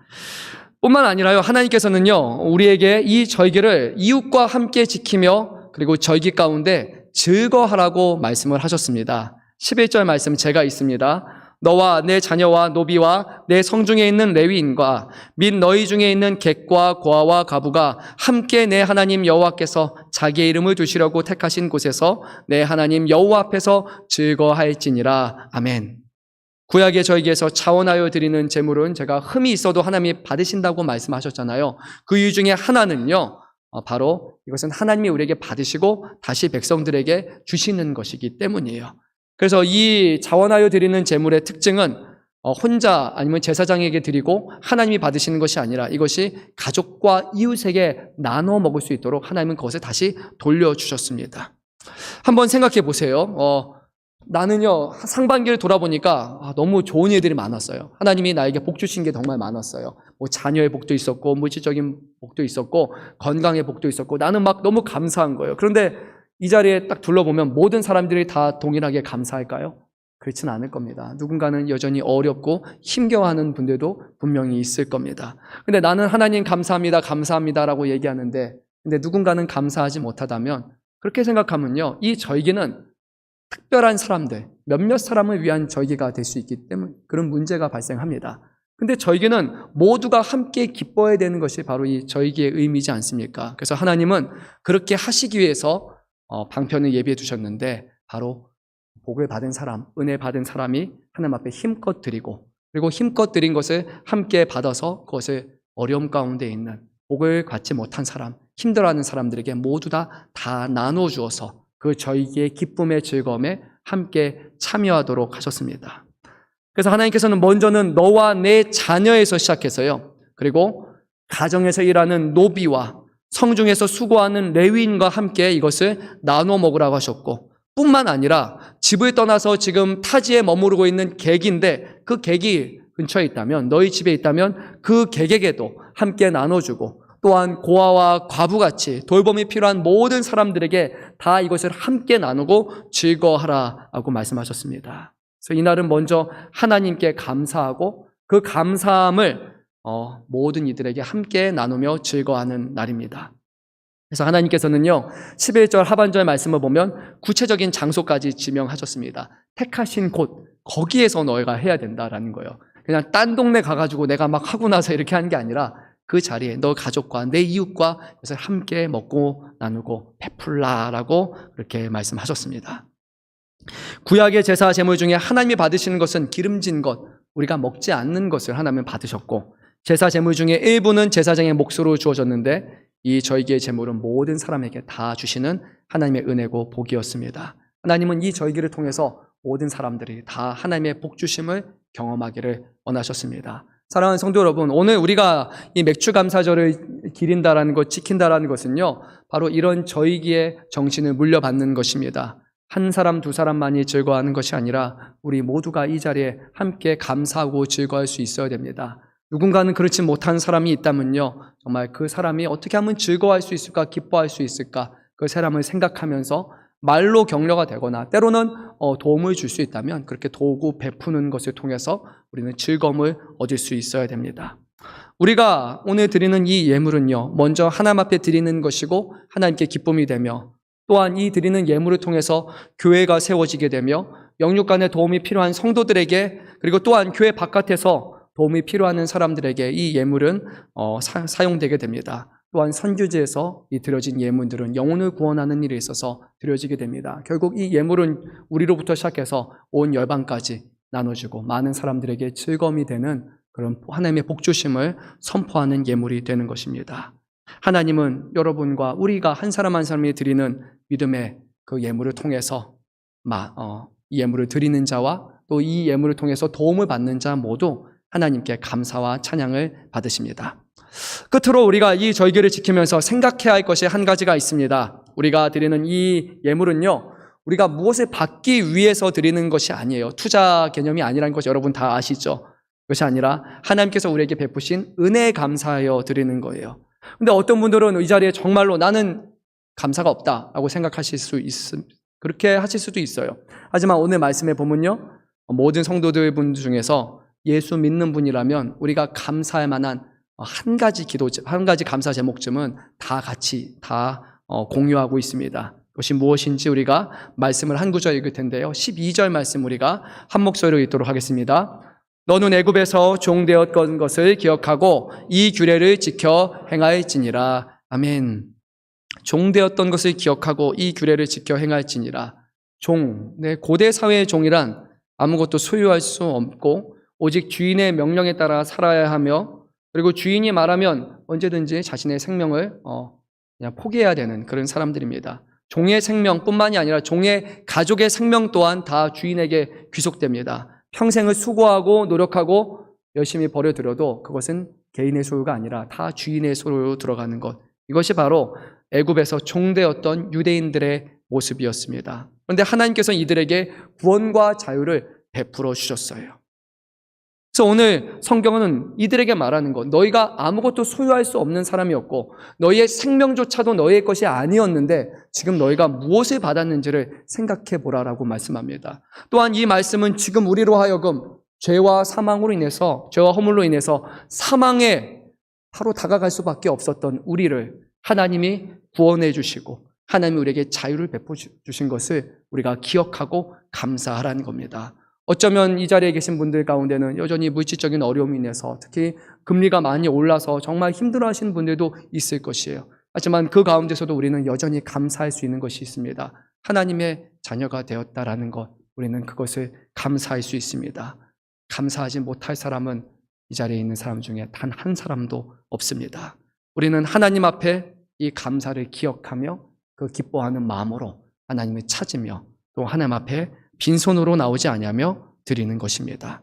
뿐만 아니라요, 하나님께서는요, 우리에게 이 절기를 이웃과 함께 지키며 그리고 절기 가운데 즐거워하라고 말씀을 하셨습니다. 11절 말씀 제가 있습니다. 너와 내 자녀와 노비와 내 성중에 있는 레위인과 및 너희 중에 있는 객과 고아와 과부가 함께 내 하나님 여호와께서 자기의 이름을 두시려고 택하신 곳에서 내 하나님 여호와 앞에서 즐거워할지니라. 아멘. 구약의 절기에서 차원하여 드리는 제물은 제가 흠이 있어도 하나님이 받으신다고 말씀하셨잖아요. 그 이유 중에 하나는요, 바로 이것은 하나님이 우리에게 받으시고 다시 백성들에게 주시는 것이기 때문이에요. 그래서 이 자원하여 드리는 제물의 특징은 혼자 아니면 제사장에게 드리고 하나님이 받으시는 것이 아니라 이것이 가족과 이웃에게 나눠 먹을 수 있도록 하나님은 그것을 다시 돌려주셨습니다. 한번 생각해 보세요. 나는요, 상반기를 돌아보니까 너무 좋은 일들이 많았어요. 하나님이 나에게 복 주신 게 정말 많았어요. 뭐 자녀의 복도 있었고 물질적인 복도 있었고 건강의 복도 있었고, 나는 막 너무 감사한 거예요. 그런데 이 자리에 딱 둘러보면 모든 사람들이 다 동일하게 감사할까요? 그렇지는 않을 겁니다. 누군가는 여전히 어렵고 힘겨워하는 분들도 분명히 있을 겁니다. 근데 나는 하나님 감사합니다, 감사합니다라고 얘기하는데, 근데 누군가는 감사하지 못하다면, 그렇게 생각하면요, 이 절기는 특별한 사람들, 몇몇 사람을 위한 절기가 될 수 있기 때문에 그런 문제가 발생합니다. 근데 절기는 모두가 함께 기뻐해야 되는 것이 바로 이 절기의 의미이지 않습니까? 그래서 하나님은 그렇게 하시기 위해서 방편을 예비해 두셨는데, 바로 복을 받은 사람, 은혜 받은 사람이 하나님 앞에 힘껏 드리고, 그리고 힘껏 드린 것을 함께 받아서 그것을 어려움 가운데 있는 복을 받지 못한 사람, 힘들어하는 사람들에게 모두 다 나눠 주어서 그 절기의 기쁨의 즐거움에 함께 참여하도록 하셨습니다. 그래서 하나님께서는 먼저는 너와 내 자녀에서 시작해서요, 그리고 가정에서 일하는 노비와 성중에서 수고하는 레위인과 함께 이것을 나눠 먹으라고 하셨고, 뿐만 아니라 집을 떠나서 지금 타지에 머무르고 있는 객인데 그 객이 근처에 있다면, 너희 집에 있다면 그 객에게도 함께 나눠주고, 또한 고아와 과부같이 돌봄이 필요한 모든 사람들에게 다 이것을 함께 나누고 즐거워하라고 말씀하셨습니다. 그래서 이날은 먼저 하나님께 감사하고 그 감사함을 모든 이들에게 함께 나누며 즐거워하는 날입니다. 그래서 하나님께서는요, 11절 하반절 말씀을 보면 구체적인 장소까지 지명하셨습니다. 택하신 곳, 거기에서 너희가 해야 된다라는 거예요. 그냥 딴 동네 가가지고 내가 막 하고 나서 이렇게 하는 게 아니라 그 자리에 너 가족과 내 이웃과 그것을 함께 먹고 나누고 베풀라라고 그렇게 말씀하셨습니다. 구약의 제사 제물 중에 하나님이 받으시는 것은 기름진 것, 우리가 먹지 않는 것을 하나님은 받으셨고, 제사 제물 중에 일부는 제사장의 몫으로 주어졌는데 이 절기의 제물은 모든 사람에게 다 주시는 하나님의 은혜고 복이었습니다. 하나님은 이 절기를 통해서 모든 사람들이 다 하나님의 복 주심을 경험하기를 원하셨습니다. 사랑하는 성도 여러분, 오늘 우리가 이 맥주 감사절을 기린다라는 것, 지킨다라는 것은요, 바로 이런 절기의 정신을 물려받는 것입니다. 한 사람, 두 사람만이 즐거워하는 것이 아니라 우리 모두가 이 자리에 함께 감사하고 즐거워할 수 있어야 됩니다. 누군가는 그렇지 못한 사람이 있다면요, 정말 그 사람이 어떻게 하면 즐거워할 수 있을까, 기뻐할 수 있을까, 그 사람을 생각하면서 말로 격려가 되거나 때로는 도움을 줄 수 있다면 그렇게 도우고 베푸는 것을 통해서 우리는 즐거움을 얻을 수 있어야 됩니다. 우리가 오늘 드리는 이 예물은요, 먼저 하나님 앞에 드리는 것이고 하나님께 기쁨이 되며, 또한 이 드리는 예물을 통해서 교회가 세워지게 되며 영육간에 도움이 필요한 성도들에게, 그리고 또한 교회 바깥에서 도움이 필요한 사람들에게 이 예물은 사용되게 됩니다. 또한 선교지에서 이 드려진 예물들은 영혼을 구원하는 일에 있어서 드려지게 됩니다. 결국 이 예물은 우리로부터 시작해서 온 열방까지 나눠주고 많은 사람들에게 즐거움이 되는 그런 하나님의 복주심을 선포하는 예물이 되는 것입니다. 하나님은 여러분과 우리가 한 사람 한 사람이 드리는 믿음의 그 예물을 통해서 이 예물을 드리는 자와 또 이 예물을 통해서 도움을 받는 자 모두 하나님께 감사와 찬양을 받으십니다. 끝으로 우리가 이 절기를 지키면서 생각해야 할 것이 한 가지가 있습니다. 우리가 드리는 이 예물은요, 우리가 무엇을 받기 위해서 드리는 것이 아니에요. 투자 개념이 아니라는 것 여러분 다 아시죠? 그것이 아니라 하나님께서 우리에게 베푸신 은혜에 감사하여 드리는 거예요. 근데 어떤 분들은 이 자리에 정말로 나는 감사가 없다라고 생각하실 수 그렇게 하실 수도 있어요. 하지만 오늘 말씀에 보면요, 모든 성도들 분 중에서 예수 믿는 분이라면 우리가 감사할 만한 한 가지 감사 제목쯤은 다 같이 공유하고 있습니다. 그것이 무엇인지 우리가 말씀을 한 구절 읽을 텐데요. 12절 말씀 우리가 한 목소리로 읽도록 하겠습니다. 너는 애굽에서 종되었던 것을 기억하고 이 규례를 지켜 행할지니라. 아멘. 종되었던 것을 기억하고 이 규례를 지켜 행할지니라. 고대 사회의 종이란 아무것도 소유할 수 없고 오직 주인의 명령에 따라 살아야 하며, 그리고 주인이 말하면 언제든지 자신의 생명을 그냥 포기해야 되는 그런 사람들입니다. 종의 생명뿐만이 아니라 종의 가족의 생명 또한 다 주인에게 귀속됩니다. 평생을 수고하고 노력하고 열심히 벌여들여도 그것은 개인의 소유가 아니라 다 주인의 소유로 들어가는 것. 이것이 바로 애굽에서 종되었던 유대인들의 모습이었습니다. 그런데 하나님께서는 이들에게 구원과 자유를 베풀어 주셨어요. 그래서 오늘 성경은 이들에게 말하는 것, 너희가 아무것도 소유할 수 없는 사람이었고 너희의 생명조차도 너희의 것이 아니었는데 지금 너희가 무엇을 받았는지를 생각해 보라라고 말씀합니다. 또한 이 말씀은 지금 우리로 하여금 죄와 허물로 인해서 사망에 바로 다가갈 수밖에 없었던 우리를 하나님이 구원해 주시고 하나님이 우리에게 자유를 베풀어 주신 것을 우리가 기억하고 감사하라는 겁니다. 어쩌면 이 자리에 계신 분들 가운데는 여전히 물질적인 어려움이 인해서 특히 금리가 많이 올라서 정말 힘들어하시는 분들도 있을 것이에요. 하지만 그 가운데서도 우리는 여전히 감사할 수 있는 것이 있습니다. 하나님의 자녀가 되었다라는 것, 우리는 그것을 감사할 수 있습니다. 감사하지 못할 사람은 이 자리에 있는 사람 중에 단 한 사람도 없습니다. 우리는 하나님 앞에 이 감사를 기억하며 그 기뻐하는 마음으로 하나님을 찾으며 또 하나님 앞에 빈손으로 나오지 아니하며 드리는 것입니다.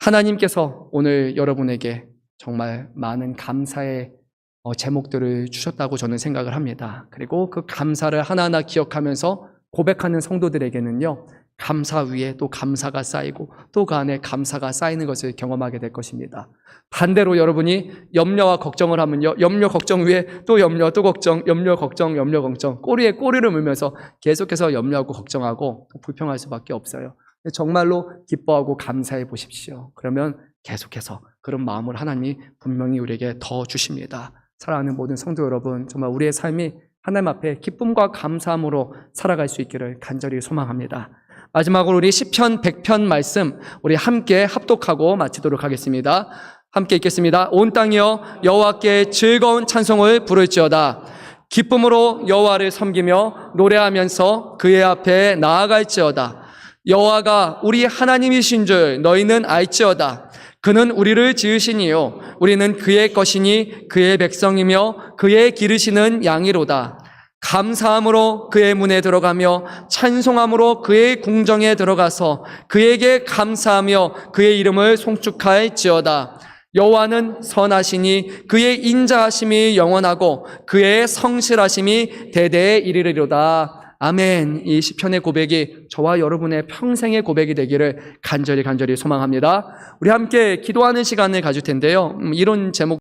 하나님께서 오늘 여러분에게 정말 많은 감사의 제목들을 주셨다고 저는 생각을 합니다. 그리고 그 감사를 하나하나 기억하면서 고백하는 성도들에게는요, 감사 위에 또 감사가 쌓이고 또 그 안에 감사가 쌓이는 것을 경험하게 될 것입니다. 반대로 여러분이 염려와 걱정을 하면요, 염려 걱정 위에 또 염려 또 걱정, 염려 걱정, 염려 걱정, 꼬리에 꼬리를 물면서 계속해서 염려하고 걱정하고 불평할 수밖에 없어요. 정말로 기뻐하고 감사해 보십시오. 그러면 계속해서 그런 마음을 하나님이 분명히 우리에게 더 주십니다. 사랑하는 모든 성도 여러분, 정말 우리의 삶이 하나님 앞에 기쁨과 감사함으로 살아갈 수 있기를 간절히 소망합니다. 마지막으로 우리 시편 100편 말씀 우리 함께 합독하고 마치도록 하겠습니다. 함께 읽겠습니다. 온 땅이여 여호와께 즐거운 찬송을 부를지어다. 기쁨으로 여호와를 섬기며 노래하면서 그의 앞에 나아갈지어다. 여호와가 우리 하나님이신 줄 너희는 알지어다. 그는 우리를 지으시니요 우리는 그의 것이니 그의 백성이며 그의 기르시는 양이로다. 감사함으로 그의 문에 들어가며 찬송함으로 그의 궁정에 들어가서 그에게 감사하며 그의 이름을 송축할지어다. 여호와는 선하시니 그의 인자하심이 영원하고 그의 성실하심이 대대에 이르리로다. 아멘. 이 시편의 고백이 저와 여러분의 평생의 고백이 되기를 간절히 소망합니다. 우리 함께 기도하는 시간을 가질 텐데요. 이런 제목